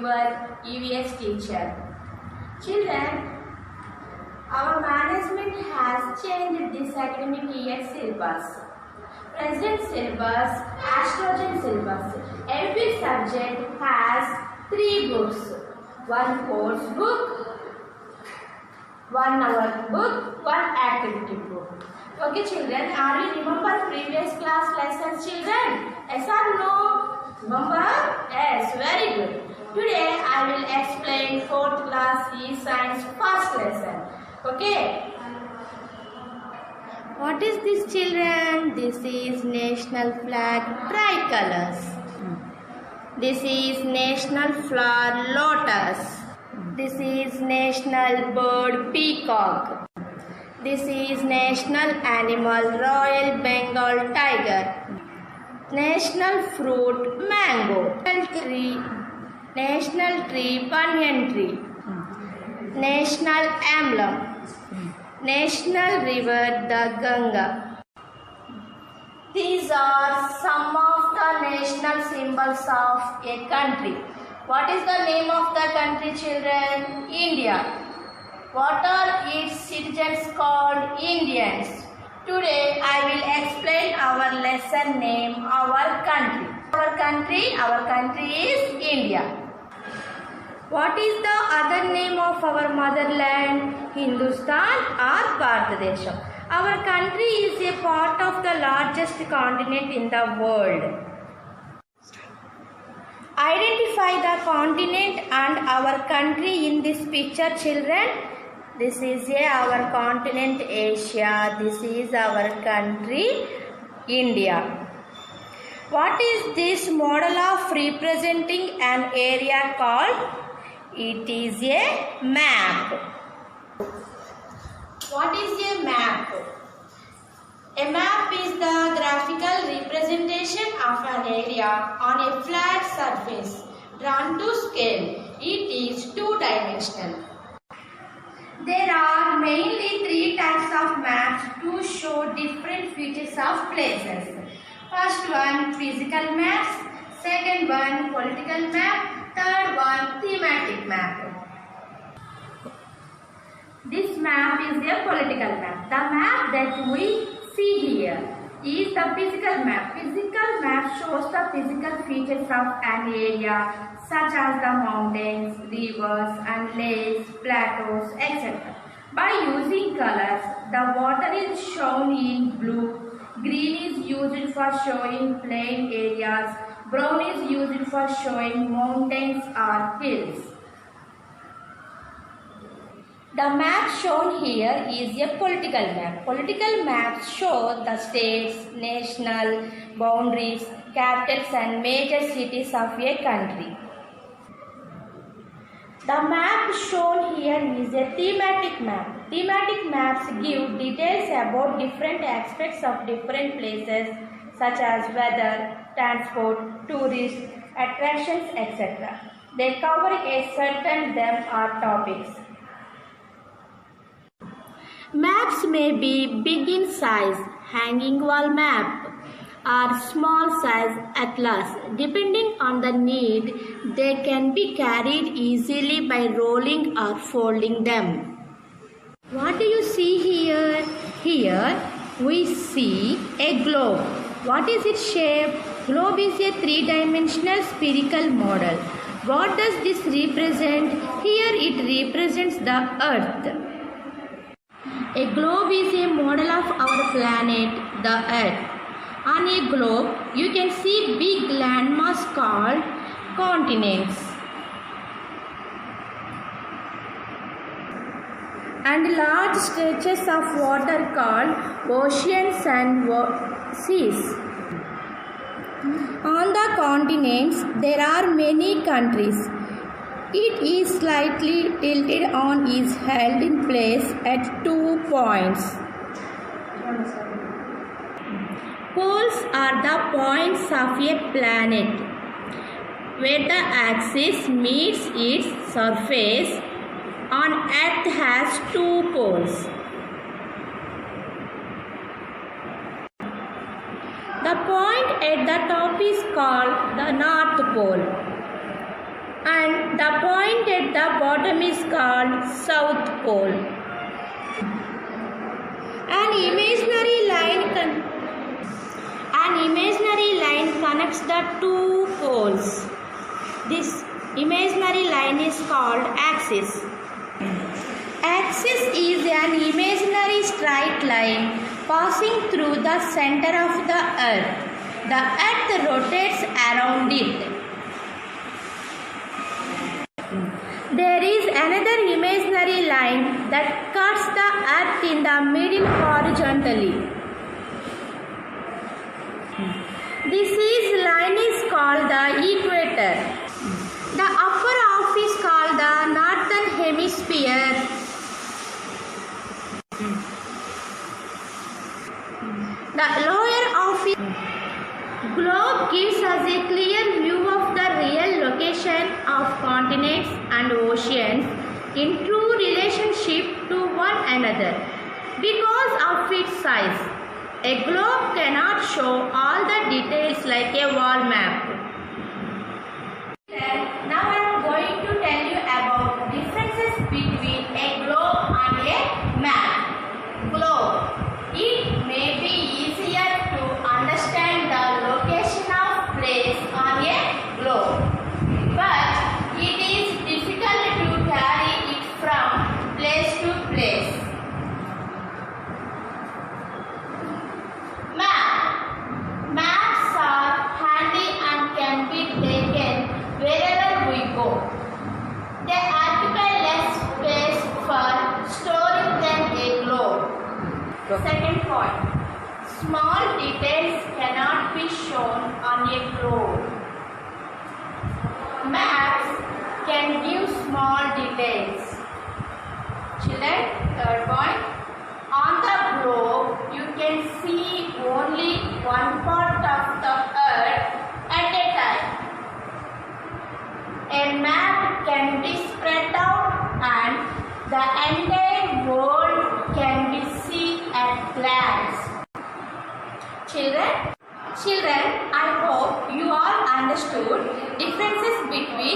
your EVS teacher. Children, our management has changed this academic year syllabus. Present syllabus, astrogen syllabus. Every subject has 3 books. One course book, 1 hour book, 1 activity book. Okay children, are you remember previous class lessons children? Yes or no? Remember? Yes, very good. Today I will explain 4th class E-Science first lesson. Okay? What is this children? This is national flag tricolors. This is national flower lotus. This is national bird peacock. This is national animal Royal Bengal tiger. National fruit mango. National tree banyan tree. National emblem. National river the Ganga. These are some of the national symbols of a country. What is the name of the country children? India. What are its citizens called? Indians. Today I will explain our lesson name, our country. Our country is India. What is the other name of our motherland? Hindustan or Bharatadesha. Our country is a part of the largest continent in the world. Identify the continent and our country in this picture children. This is our continent Asia. This is our country India. What is this model of representing an area called? It is a map. What is a map? A map is the graphical representation of an area on a flat surface drawn to scale. It is 2-dimensional. There are mainly 3 types of maps to show different features of places. First one, physical maps. Second one, political map. Third one, thematic map. This map is a political map. The map that we see here is the physical map. Physical map shows the physical features of an area such as the mountains, rivers and lakes, plateaus, etc. By using colors, the water is shown in blue, green is used for showing plain areas, brown is used for showing mountains or hills. The map shown here is a political map. Political maps show the states, national boundaries, capitals and major cities of a country. The map shown here is a thematic map. Thematic maps give details about different aspects of different places such as weather, transport, tourists, attractions, etc. They cover a certain them or topics. Maps may be big in size, hanging wall map, or small size atlas. Depending on the need, they can be carried easily by rolling or folding them. What do you see here? Here we see a globe. What is its shape? Globe is a 3-dimensional spherical model. What does this represent? Here it represents the Earth. A globe is a model of our planet, the Earth. On a globe, you can see big landmass called continents and large stretches of water called oceans and seas. On the continents, there are many countries. It is slightly tilted on is held in place at 2 points. Poles are the points of a planet where the axis meets its surface. On Earth has 2 poles. The point at the top is called the North Pole. and the point at the bottom is called South Pole. An imaginary line connects the two poles. This imaginary line is called axis. Axis is an imaginary straight line passing through the center of the earth. The earth rotates around it. There is another imaginary line that cuts the earth in the middle horizontally. This line is called the equator. The upper half is called the northern hemisphere. The lower half is globe gives us a clear view of the real location of continents and oceans in true relationship to one another. Because of its size, a globe cannot show all the details like a wall map. Now I am going to tell you about differences between a globe and a map. Globe. It may be easier to understand the location of place on a globe, but it is difficult to carry it from place to place. Maps are handy and can be taken wherever we go. They occupy less space for storing than a globe. Second point, small details cannot be shown on a globe. Maps can give small details. Children, third point, on the globe you can see only one part of the earth at a time. A map can be spread out and the entire world can be seen at glance. Children, I hope you all understood differences between